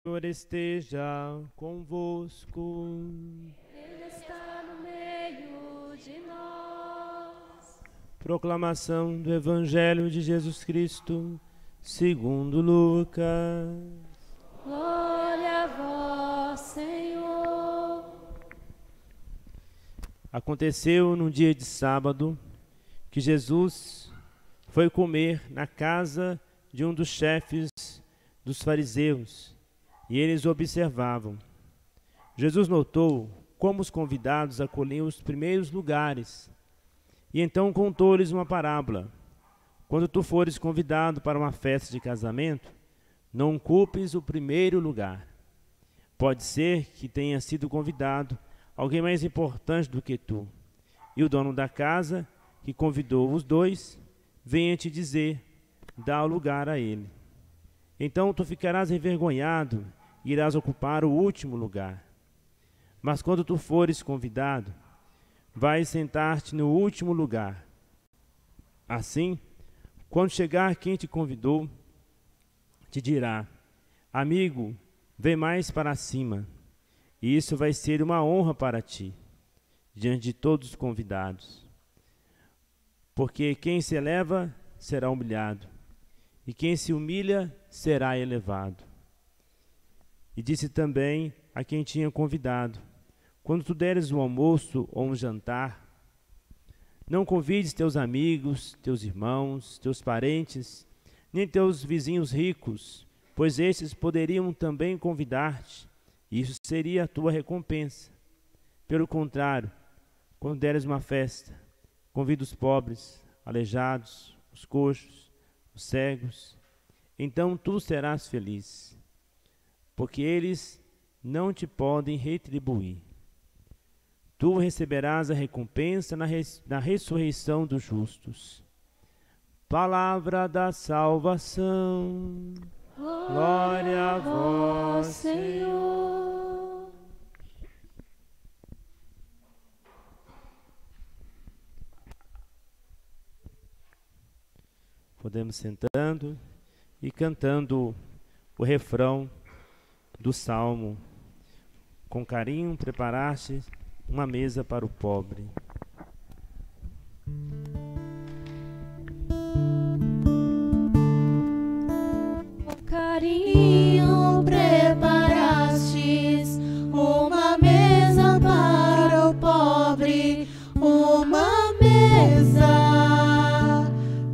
Senhor esteja convosco. Ele está no meio de nós. Proclamação do Evangelho de Jesus Cristo, segundo Lucas. Glória a vós, Senhor. Aconteceu num dia de sábado que Jesus foi comer na casa de um dos chefes dos fariseus, e eles observavam. Jesus notou como os convidados acolhiam os primeiros lugares, e então contou-lhes uma parábola. Quando tu fores convidado para uma festa de casamento, não ocupes o primeiro lugar. Pode ser que tenha sido convidado alguém mais importante do que tu, e o dono da casa, que convidou os dois, venha te dizer, dá o lugar a ele. Então tu ficarás envergonhado e irás ocupar o último lugar. Mas quando tu fores convidado, vais sentar-te no último lugar. Assim, quando chegar quem te convidou, te dirá, amigo, vem mais para cima. E isso vai ser uma honra para ti, diante de todos os convidados. Porque quem se eleva será humilhado, e quem se humilha será elevado. E disse também a quem tinha convidado, quando tu deres um almoço ou um jantar, não convides teus amigos, teus irmãos, teus parentes, nem teus vizinhos ricos, pois estes poderiam também convidar-te, e isso seria a tua recompensa. Pelo contrário, quando deres uma festa, convida os pobres, aleijados, os coxos, os cegos, então tu serás feliz, porque eles não te podem retribuir. Tu receberás a recompensa na ressurreição dos justos. Palavra da salvação. Glória a vós, Senhor. Podemos sentando e cantando o refrão do Salmo. Com carinho preparaste uma mesa para o pobre. Com carinho preparastes uma mesa para o pobre, uma mesa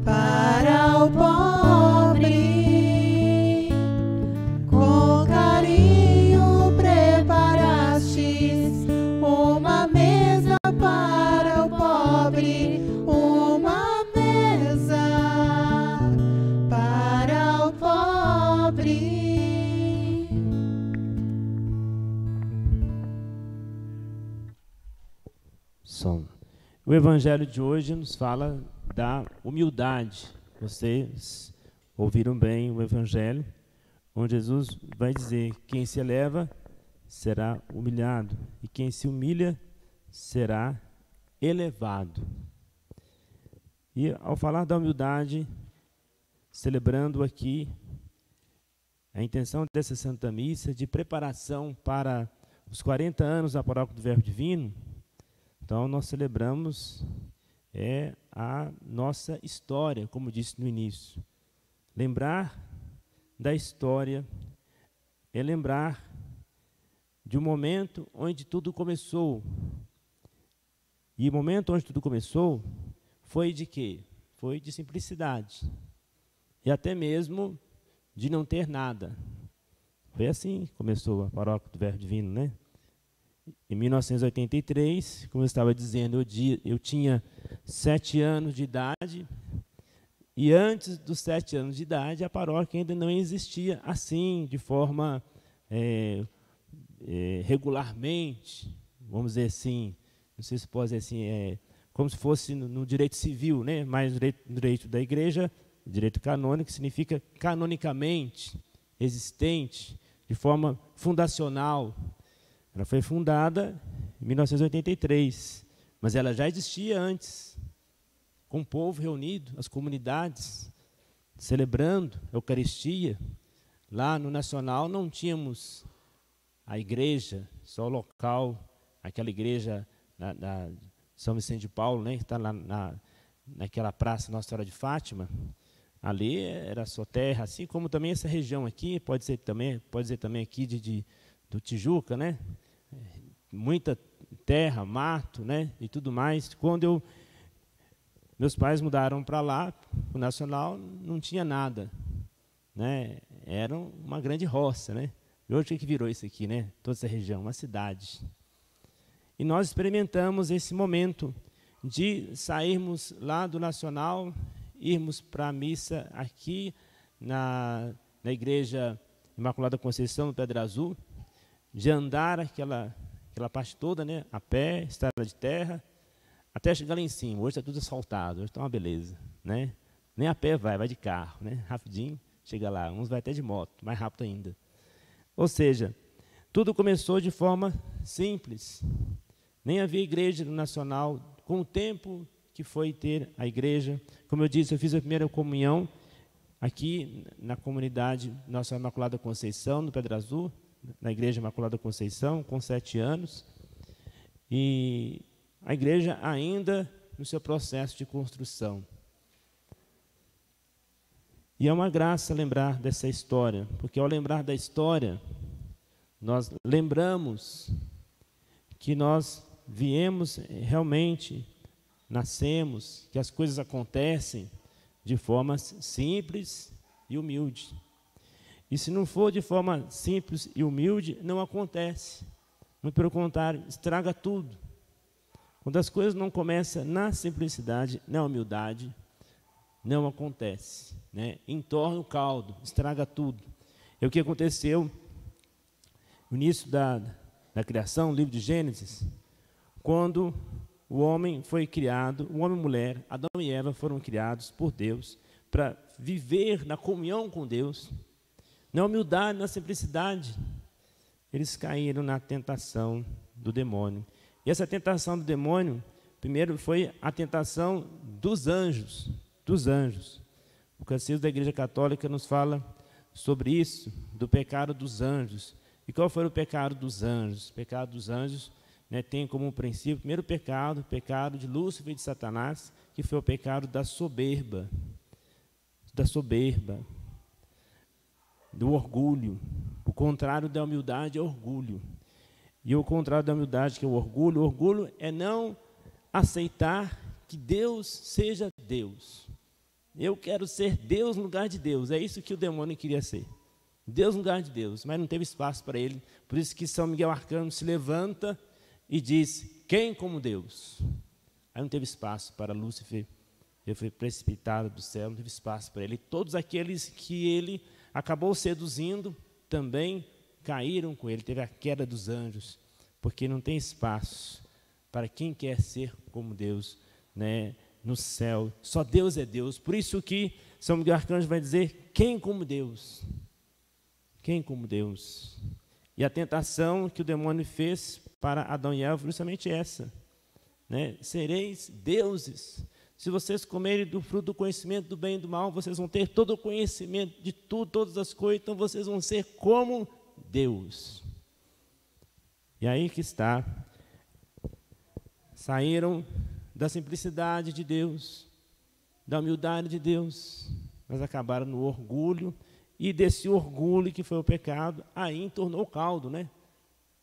para o pobre. Com carinho preparastes uma mesa para o pobre, uma mesa para o pobre. Som. O Evangelho de hoje nos fala da humildade. Vocês ouviram bem o Evangelho, onde Jesus vai dizer, quem se eleva será humilhado, e quem se humilha será elevado. E ao falar da humildade, celebrando aqui a intenção dessa Santa Missa de preparação para os 40 anos da Paróquia do Verbo Divino, então nós celebramos a nossa história, como disse no início. Lembrar da história é lembrar de um momento onde tudo começou. E o momento onde tudo começou foi de quê? Foi de simplicidade. E até mesmo de não ter nada. Foi assim que começou a Paróquia do Verbo Divino, né? Em 1983, como eu estava dizendo, eu tinha 7 anos de idade, e antes dos 7 anos de idade, a paróquia ainda não existia assim, de forma regularmente, vamos dizer assim, não sei se pode dizer assim, como se fosse no direito civil, né? Mas no direito da igreja, direito canônico, significa canonicamente, existente, de forma fundacional. Ela foi fundada em 1983, mas ela já existia antes, com o povo reunido, as comunidades, celebrando a Eucaristia, Lá no Nacional não tínhamos a igreja, só o local, aquela igreja da São Vicente de Paulo, né, que está lá naquela praça Nossa Senhora de Fátima. Ali era só terra, assim como também essa região aqui, pode dizer também aqui do Tijuca, né? Muita terra, mato, né? E tudo mais. Quando meus pais mudaram para lá, para o Nacional, não tinha nada, né? Era uma grande roça, né? E hoje o que virou isso aqui, né? Toda essa região, uma cidade. E nós experimentamos esse momento de sairmos lá do Nacional, irmos para a missa aqui na Igreja Imaculada Conceição, no Pedra Azul, de andar aquela parte toda, né, a pé, estrada de terra, até chegar lá em cima. Hoje está tudo asfaltado, hoje está uma beleza, né? Nem a pé vai de carro, né? Rapidinho, chega lá. Uns vai até de moto, mais rápido ainda. Ou seja, tudo começou de forma simples. Nem havia igreja no Nacional. Com o tempo que foi ter a igreja, como eu disse, eu fiz a primeira comunhão aqui na comunidade Nossa Imaculada Conceição, no Pedra Azul, na Igreja Imaculada Conceição, com 7 anos. E a igreja ainda no seu processo de construção. E é uma graça lembrar dessa história, porque ao lembrar da história, nós lembramos que nós viemos realmente, nascemos, que as coisas acontecem de forma simples e humilde. E se não for de forma simples e humilde, não acontece. Muito pelo contrário, estraga tudo. Quando as coisas não começam na simplicidade, na humildade, não acontece, né? Entorna o caldo, estraga tudo. É o que aconteceu no início da criação, no livro de Gênesis, quando o homem foi criado, o homem e a mulher, Adão e Eva foram criados por Deus para viver na comunhão com Deus, na humildade, na simplicidade. Eles caíram na tentação do demônio. E essa tentação do demônio, primeiro foi a tentação dos anjos. O Catecismo da Igreja Católica nos fala sobre isso, do pecado dos anjos. E qual foi o pecado dos anjos? O pecado dos anjos, né, tem como princípio, o primeiro pecado, o pecado de Lúcifer e de Satanás, que foi o pecado da soberba, do orgulho. O contrário da humildade é orgulho. E o contrário da humildade, que é o orgulho é não aceitar que Deus seja Deus. Eu quero ser Deus no lugar de Deus. É isso que o demônio queria ser. Deus no lugar de Deus, mas não teve espaço para ele. Por isso que São Miguel Arcanjo se levanta e diz: quem como Deus? Aí não teve espaço para Lúcifer. Ele foi precipitado do céu, não teve espaço para ele. E todos aqueles que ele acabou seduzindo também caíram com ele. Teve a queda dos anjos, porque não tem espaço para quem quer ser como Deus, né, no céu. Só Deus é Deus. Por isso que São Miguel Arcanjo vai dizer: quem como Deus? Quem como Deus? E a tentação que o demônio fez para Adão e Eva foi justamente essa, né? Sereis deuses. Se vocês comerem do fruto do conhecimento do bem e do mal, vocês vão ter todo o conhecimento de tudo, todas as coisas, então vocês vão ser como Deus. E aí que está. Saíram da simplicidade de Deus, da humildade de Deus, mas acabaram no orgulho, e desse orgulho que foi o pecado, aí entornou o caldo, né?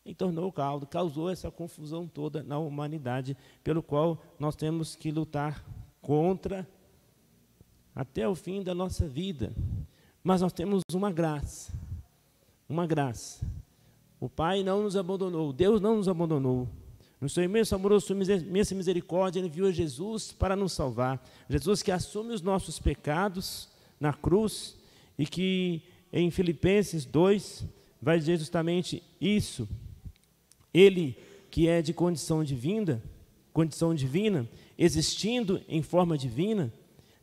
Entornou o caldo, causou essa confusão toda na humanidade, pelo qual nós temos que lutar contra até o fim da nossa vida. Mas nós temos uma graça. O Pai não nos abandonou, Deus não nos abandonou. No seu imenso amor, sua imensa misericórdia, Ele enviou Jesus para nos salvar. Jesus que assume os nossos pecados na cruz, e que em Filipenses 2 vai dizer justamente isso. Ele que é de condição divina, existindo em forma divina,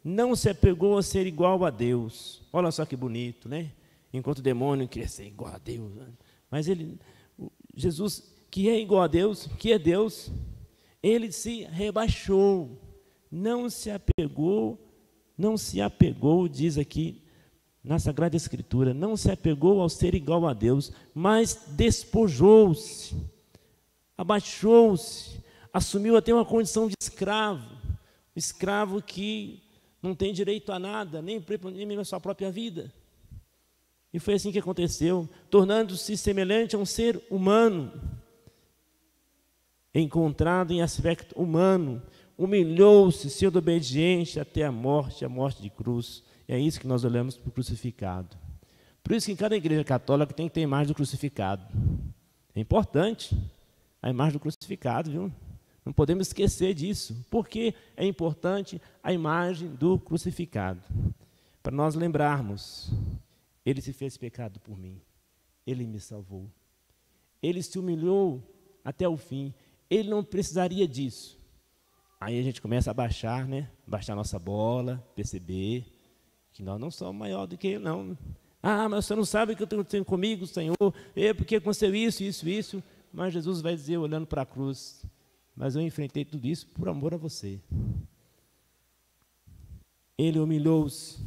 não se apegou a ser igual a Deus. Olha só que bonito, né? Enquanto o demônio queria ser igual a Deus, né? Mas Jesus, que é igual a Deus, que é Deus, ele se rebaixou, não se apegou, diz aqui na Sagrada Escritura, não se apegou ao ser igual a Deus, mas despojou-se, abaixou-se, assumiu até uma condição de escravo, escravo que não tem direito a nada, nem mesmo a sua própria vida. E foi assim que aconteceu, tornando-se semelhante a um ser humano, encontrado em aspecto humano, humilhou-se, sendo obediente até a morte de cruz. É isso que nós olhamos para o crucificado. Por isso que em cada igreja católica tem que ter a imagem do crucificado. É importante a imagem do crucificado, viu? Não podemos esquecer disso. Por que é importante a imagem do crucificado? Para nós lembrarmos, ele se fez pecado por mim, ele me salvou, ele se humilhou até o fim, ele não precisaria disso. Aí a gente começa a baixar, né? Baixar nossa bola, perceber que nós não somos maior do que ele, não. Ah, mas você não sabe o que eu tenho comigo, Senhor, porque aconteceu isso. Mas Jesus vai dizer, olhando para a cruz, mas eu enfrentei tudo isso por amor a você. Ele humilhou-se,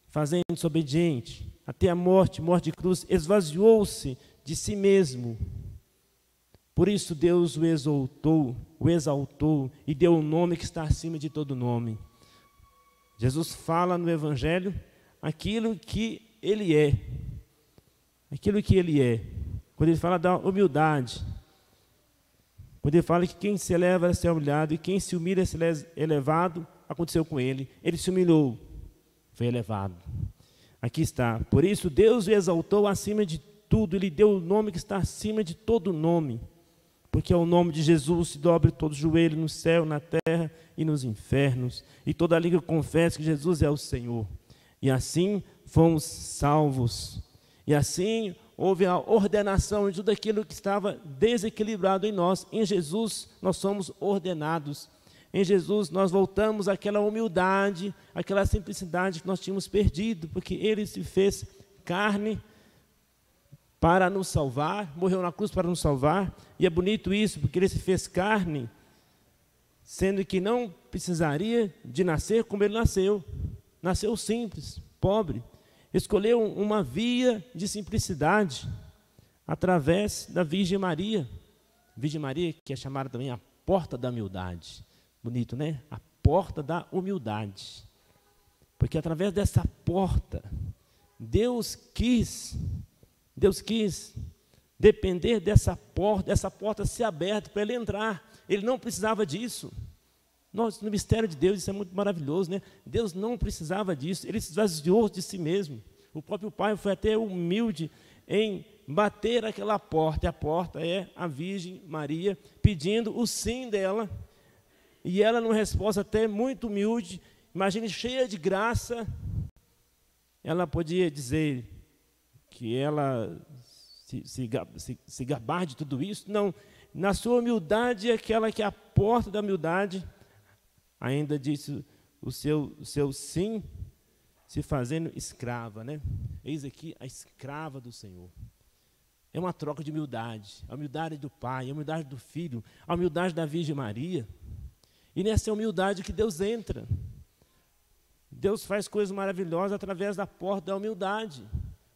fazendo-se obediente, até a morte de cruz, esvaziou-se de si mesmo. Por isso Deus o exaltou e deu um nome que está acima de todo nome. Jesus fala no Evangelho aquilo que ele é. Aquilo que ele é. Quando ele fala da humildade. Quando ele fala que quem se eleva será humilhado e quem se humilha será elevado, aconteceu com ele. Ele se humilhou, foi elevado. Aqui está. Por isso Deus o exaltou acima de tudo. Ele deu o nome que está acima de todo nome. Porque ao nome de Jesus se dobre todo joelho no céu, na terra e nos infernos. E toda língua confessa que Jesus é o Senhor. E assim fomos salvos. E assim houve a ordenação de tudo aquilo que estava desequilibrado em nós. Em Jesus nós somos ordenados. Em Jesus nós voltamos àquela humildade, àquela simplicidade que nós tínhamos perdido. Porque Ele se fez carne para nos salvar, morreu na cruz para nos salvar, e é bonito isso, porque ele se fez carne, sendo que não precisaria de nascer como ele nasceu simples, pobre, escolheu uma via de simplicidade, através da Virgem Maria, que é chamada também a porta da humildade, bonito, né? A porta da humildade, porque através dessa porta, Deus quis depender dessa porta ser aberta para ele entrar. Ele não precisava disso. No mistério de Deus, isso é muito maravilhoso, né? Deus não precisava disso, ele se esvaziou de si mesmo. O próprio Pai foi até humilde em bater aquela porta, e a porta é a Virgem Maria, pedindo o sim dela, e ela, numa resposta até muito humilde, imagine, cheia de graça, ela podia dizer que ela se gabar de tudo isso. Não, na sua humildade, aquela que é a porta da humildade, ainda disse o seu sim, se fazendo escrava, né? Eis aqui a escrava do Senhor. É uma troca de humildade, a humildade do Pai, a humildade do Filho, a humildade da Virgem Maria. E nessa humildade que Deus entra. Deus faz coisas maravilhosas através da porta da humildade.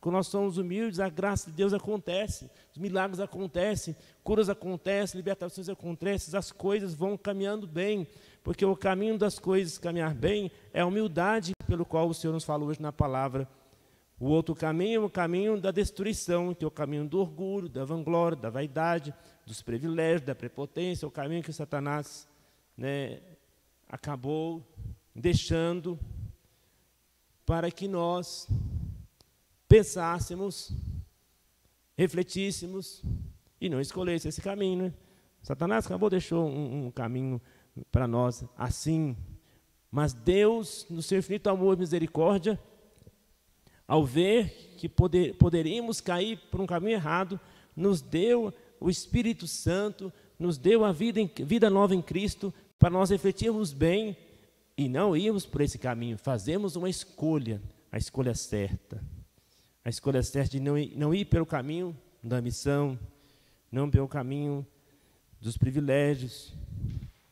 Quando nós somos humildes, a graça de Deus acontece, os milagres acontecem, curas acontecem, libertações acontecem, as coisas vão caminhando bem, porque o caminho das coisas caminhar bem é a humildade pelo qual o Senhor nos falou hoje na palavra. O outro caminho é o caminho da destruição, que é o caminho do orgulho, da vanglória, da vaidade, dos privilégios, da prepotência, o caminho que Satanás, né, acabou deixando para que nós pensássemos, refletíssemos e não escolhesse esse caminho, né? Satanás deixou um caminho para nós assim, mas Deus, no seu infinito amor e misericórdia, ao ver que poderíamos cair por um caminho errado, nos deu o Espírito Santo, nos deu a vida nova em Cristo, para nós refletirmos bem e não irmos por esse caminho, fazemos uma escolha, a escolha certa. A escolha certa de não ir pelo caminho da missão, não pelo caminho dos privilégios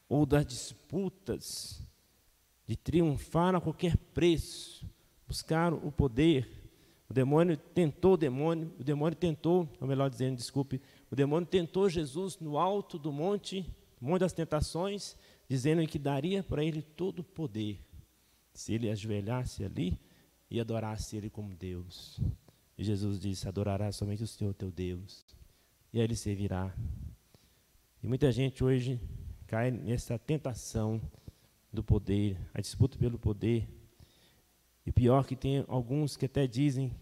ou das disputas, de triunfar a qualquer preço, buscaram o poder. O demônio tentou, ou melhor dizendo, desculpe, o demônio tentou Jesus no alto do monte das tentações, dizendo que daria para ele todo o poder, se ele ajoelhasse ali e adorasse ele como Deus. E Jesus disse: adorarás somente o Senhor teu Deus, e aí ele servirá. E muita gente hoje cai nessa tentação do poder, a disputa pelo poder. E pior que tem alguns que até dizem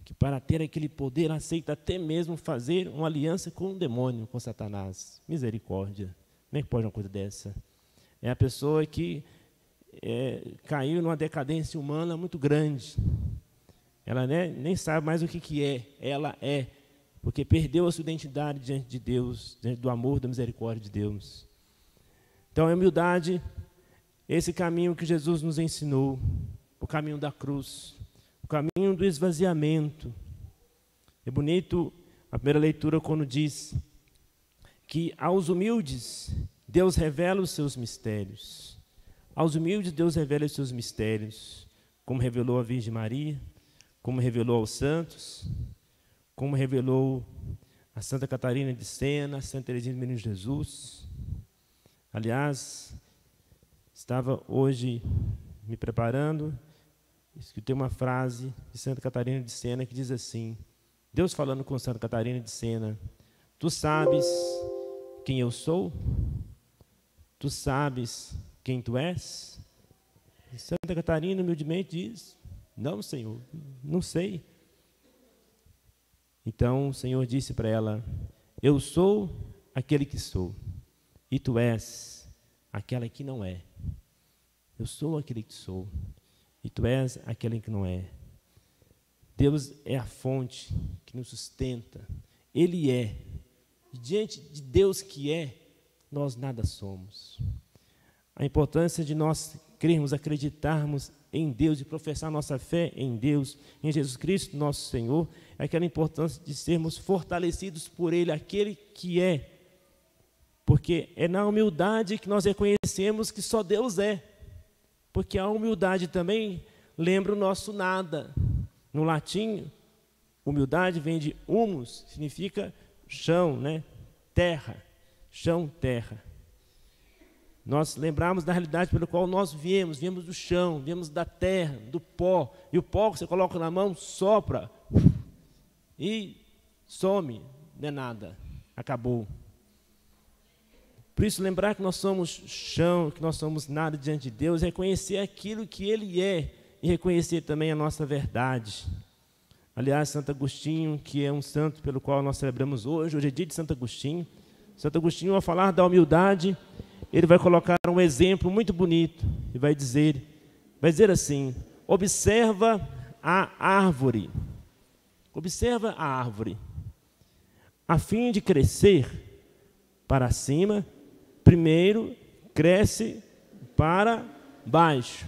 que para ter aquele poder aceita até mesmo fazer uma aliança com o demônio, com Satanás. Misericórdia. Como é que pode uma coisa dessa? É a pessoa que caiu numa decadência humana muito grande. Ela nem sabe mais o que é. Ela é, porque perdeu a sua identidade diante de Deus, diante do amor, da misericórdia de Deus. Então, a humildade, esse caminho que Jesus nos ensinou, o caminho da cruz, o caminho do esvaziamento. É bonito a primeira leitura quando diz que aos humildes Deus revela os seus mistérios. Aos humildes Deus revela os seus mistérios, como revelou a Virgem Maria, como revelou aos santos, como revelou a Santa Catarina de Sena, a Santa Teresinha do Menino Jesus. Aliás, estava hoje me preparando, escutei uma frase de Santa Catarina de Sena que diz assim, Deus falando com Santa Catarina de Sena: tu sabes quem eu sou? Tu sabes quem tu és? E Santa Catarina humildemente diz: não, Senhor, não sei. Então o Senhor disse para ela: eu sou aquele que sou, e tu és aquela que não é. Eu sou aquele que sou, e tu és aquele que não é. Deus é a fonte que nos sustenta. Ele é. E diante de Deus que é, nós nada somos. A importância de nós crermos, acreditarmos em Deus e professar nossa fé em Deus, em Jesus Cristo, nosso Senhor, é aquela importância de sermos fortalecidos por Ele, aquele que é. Porque é na humildade que nós reconhecemos que só Deus é. Porque a humildade também lembra o nosso nada. No latim, humildade vem de humus, significa chão, né? Terra, chão, terra. Nós lembramos da realidade pela qual nós viemos do chão, viemos da terra, do pó. E o pó que você coloca na mão, sopra e some, não é nada, acabou. Por isso, lembrar que nós somos chão, que nós somos nada diante de Deus, reconhecer aquilo que Ele é e reconhecer também a nossa verdade. Aliás, Santo Agostinho, que é um santo pelo qual nós celebramos hoje é dia de Santo Agostinho. Santo Agostinho, ao falar da humildade, ele vai colocar um exemplo muito bonito e vai dizer assim: observa a árvore. Observa a árvore. A fim de crescer para cima, primeiro cresce para baixo.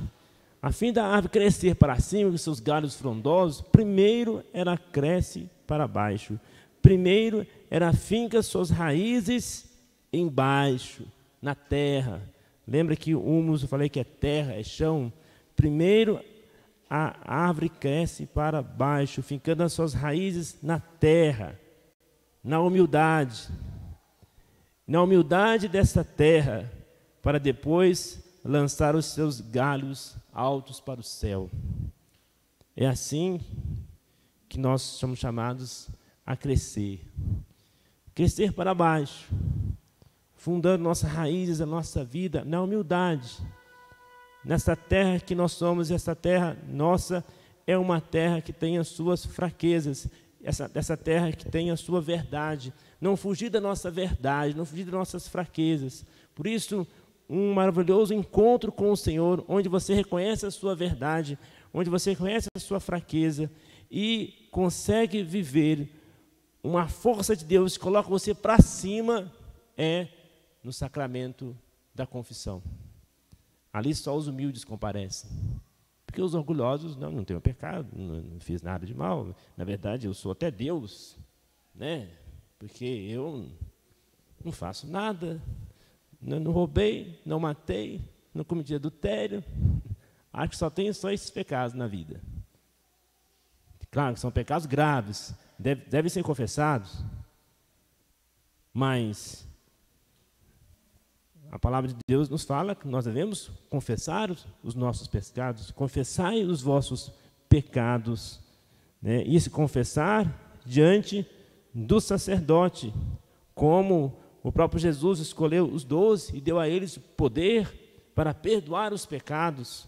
A fim da árvore crescer para cima, com seus galhos frondosos, primeiro ela cresce para baixo. Primeiro ela finca suas raízes embaixo, na terra. Lembra que o humus, eu falei que é terra, é chão? Primeiro a árvore cresce para baixo, fincando as suas raízes na terra, na humildade. Na humildade dessa terra, para depois lançar os seus galhos altos para o céu. É assim que nós somos chamados a crescer. Crescer para baixo, fundando nossas raízes, a nossa vida na humildade. Nessa terra que nós somos, essa terra nossa é uma terra que tem as suas fraquezas, essa terra que tem a sua verdade. Não fugir da nossa verdade, não fugir das nossas fraquezas. Por isso, um maravilhoso encontro com o Senhor, onde você reconhece a sua verdade, onde você reconhece a sua fraqueza e consegue viver uma força de Deus que coloca você para cima, é no sacramento da confissão. Ali só os humildes comparecem. Porque os orgulhosos, não tenho pecado, não fiz nada de mal. Na verdade, eu sou até Deus, né? Porque eu não faço nada, não roubei, não matei, não cometi adultério. Acho que só tenho esses pecados na vida. Claro que são pecados graves, devem ser confessados, mas a palavra de Deus nos fala que nós devemos confessar os nossos pecados, confessai os vossos pecados, né? E se confessar diante do sacerdote, como o próprio Jesus escolheu os 12 e deu a eles poder para perdoar os pecados.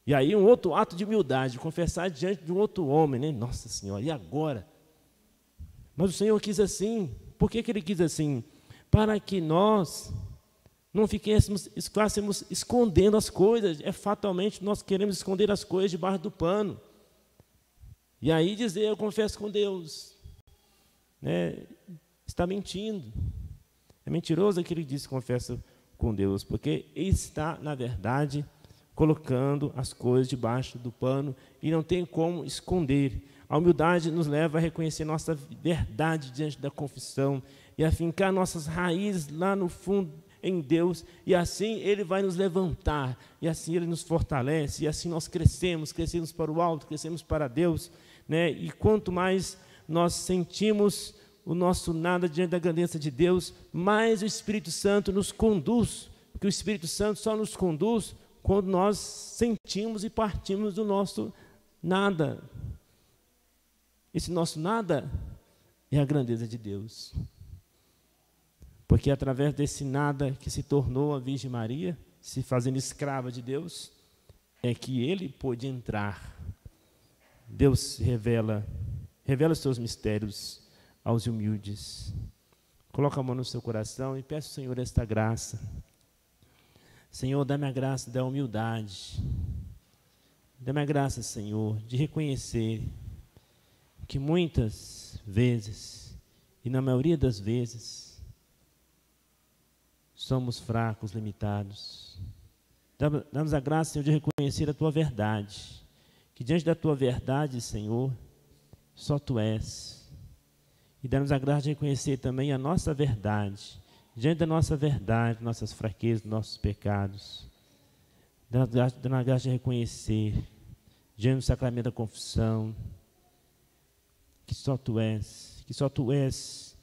E aí um outro ato de humildade, confessar diante de um outro homem, né? Nossa Senhora, e agora? Mas o Senhor quis assim. Por que Ele quis assim? Para que nós não ficássemos escondendo as coisas. Fatalmente nós queremos esconder as coisas debaixo do pano. E aí dizer, eu confesso com Deus, né? Está mentindo. É mentiroso aquele que diz que confessa com Deus, porque ele está, na verdade, colocando as coisas debaixo do pano e não tem como esconder. A humildade nos leva a reconhecer nossa verdade diante da confissão e a fincar nossas raízes lá no fundo em Deus, e assim Ele vai nos levantar, e assim Ele nos fortalece, e assim nós crescemos para o alto, crescemos para Deus, né? E quanto mais nós sentimos o nosso nada diante da grandeza de Deus, mais o Espírito Santo nos conduz, porque o Espírito Santo só nos conduz quando nós sentimos e partimos do nosso nada. Esse nosso nada é a grandeza de Deus. Porque através desse nada que se tornou a Virgem Maria, se fazendo escrava de Deus, é que Ele pôde entrar. Deus revela os seus mistérios aos humildes. Coloca a mão no seu coração e peça ao Senhor esta graça. Senhor, dá-me a graça da humildade. Dá-me a graça, Senhor, de reconhecer que muitas vezes, e na maioria das vezes, somos fracos, limitados. Dá-nos a graça, Senhor, de reconhecer a Tua verdade. Que diante da Tua verdade, Senhor, só Tu és. E dá-nos a graça de reconhecer também a nossa verdade. Diante da nossa verdade, nossas fraquezas, nossos pecados. Dá-nos a graça de reconhecer, diante do sacramento da confissão, que só Tu és, que só Tu és,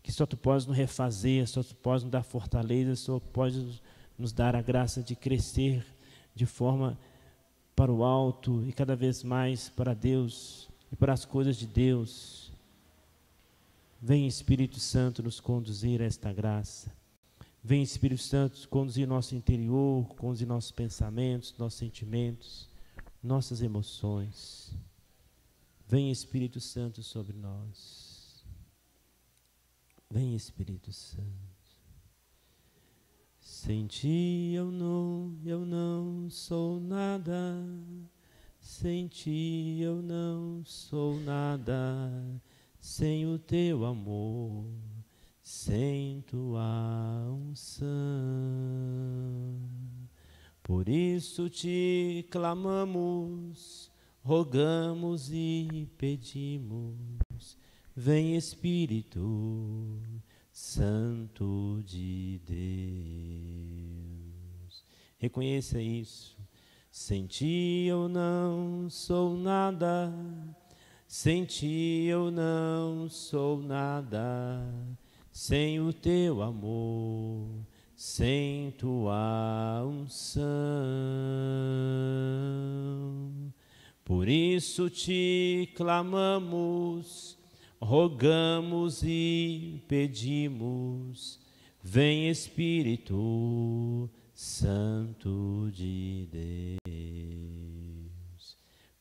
que só Tu podes nos refazer, só Tu podes nos dar fortaleza, só podes nos dar a graça de crescer de forma para o alto e cada vez mais para Deus e para as coisas de Deus. Vem, Espírito Santo, nos conduzir a esta graça. Vem, Espírito Santo, conduzir nosso interior, conduzir nossos pensamentos, nossos sentimentos, nossas emoções. Vem, Espírito Santo, sobre nós. Vem, Espírito Santo. Sem Ti eu não sou nada. Sem Ti eu não sou nada. Sem o Teu amor, sem Tua unção. Por isso Te clamamos, rogamos e pedimos. Vem, Espírito Santo de Deus. Reconheça isso. Sem Ti eu não sou nada. Sem Ti eu não sou nada. Sem o Teu amor, sem Tua unção. Por isso Te clamamos, rogamos e pedimos. Vem, Espírito Santo de Deus.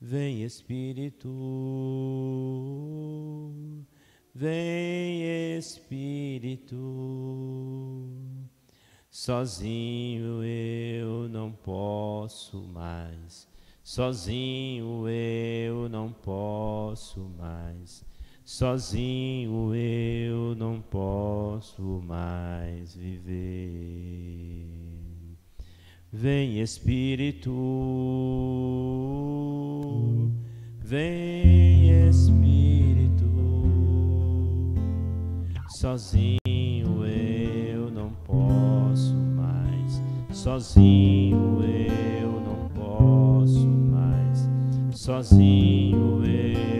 Vem, Espírito, vem, Espírito. Sozinho eu não posso mais, sozinho eu não posso mais, sozinho eu não posso mais viver. Vem, Espírito, vem, Espírito. Sozinho eu não posso mais, sozinho eu não posso mais, sozinho eu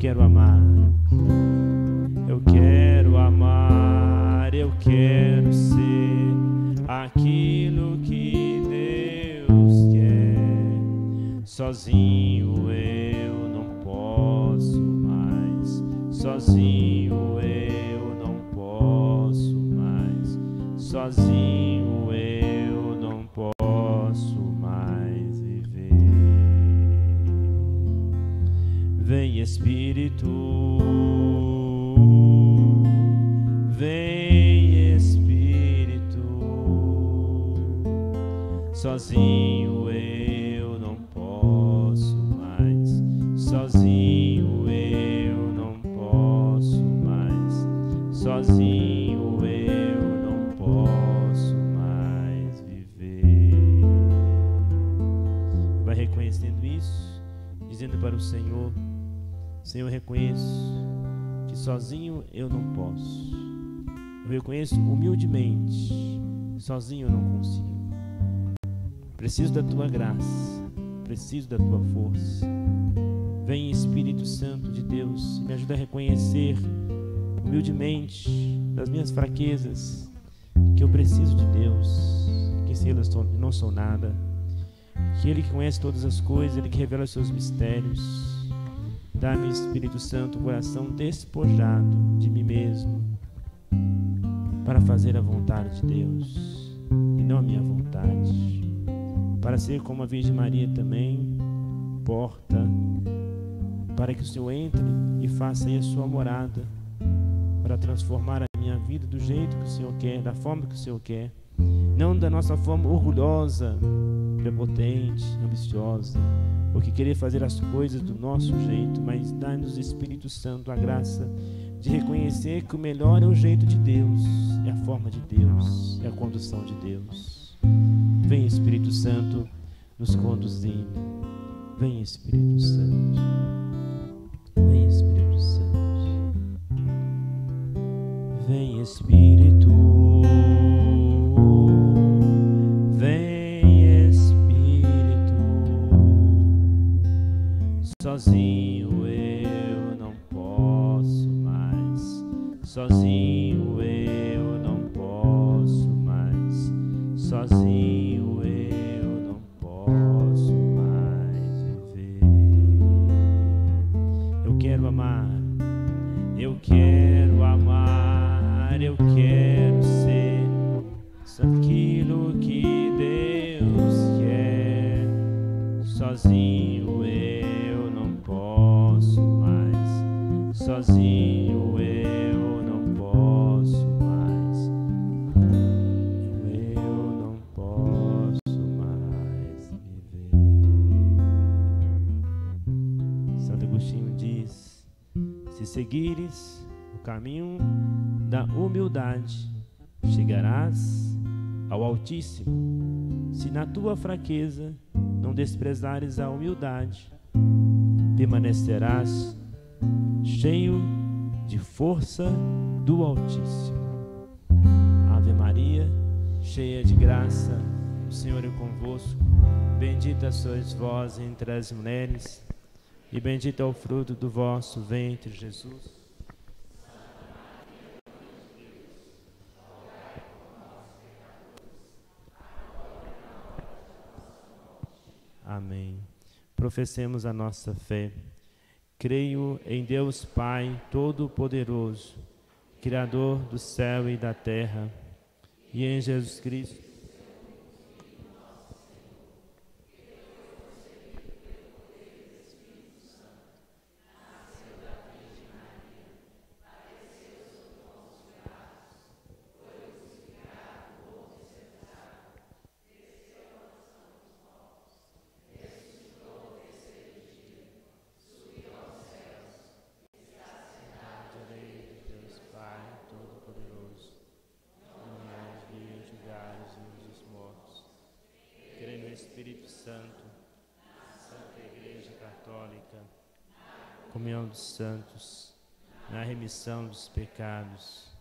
quero amar, eu quero amar, eu quero ser aquilo que Deus quer. Sozinho eu não posso mais, sozinho eu não posso mais, sozinho eu não posso mais viver. Vem Espírito, vem Espírito, sozinho eu não posso mais, sozinho eu não posso mais, sozinho eu não posso mais viver. Vai reconhecendo isso, dizendo para o Senhor: Senhor, eu reconheço que sozinho eu não posso. Eu reconheço humildemente, sozinho eu não consigo. Preciso da Tua graça, preciso da Tua força. Vem Espírito Santo de Deus e me ajuda a reconhecer humildemente das minhas fraquezas que eu preciso de Deus, que sem Ele eu não sou nada, que Ele que conhece todas as coisas, Ele que revela os seus mistérios. Dá-me, Espírito Santo, um coração despojado de mim mesmo para fazer a vontade de Deus e não a minha vontade, para ser como a Virgem Maria também, porta, para que o Senhor entre e faça aí a sua morada, para transformar a minha vida do jeito que o Senhor quer, da forma que o Senhor quer, não da nossa forma orgulhosa, prepotente, ambiciosa, ou que querer fazer as coisas do nosso jeito, mas dá-nos, Espírito Santo, a graça de reconhecer que o melhor é o jeito de Deus, é a forma de Deus, é a condução de Deus. Vem Espírito Santo nos conduzindo, vem Espírito Santo, vem Espírito Santo, vem Espírito, vem Espírito, sozinho eu não posso mais, sozinho eu não posso mais, sozinho eu não posso mais viver. Eu quero amar, eu quero amar, eu quero ser aquilo que Deus quer. Sozinho eu não posso mais, sozinho eu não posso mais, eu não posso mais viver. Santo Agostinho diz: se seguires o caminho da humildade, chegarás ao Altíssimo. Se na tua fraqueza não desprezares a humildade, permanecerás cheio de força do Altíssimo. Ave Maria, cheia de graça, o Senhor é convosco. Bendita sois vós entre as mulheres, e bendito é o fruto do vosso ventre, Jesus. Amém. Professemos a nossa fé. Creio em Deus Pai Todo-Poderoso, Criador do céu e da terra, e em Jesus Cristo, Espírito Santo, Santa Igreja Católica, comunhão dos santos, na remissão dos pecados,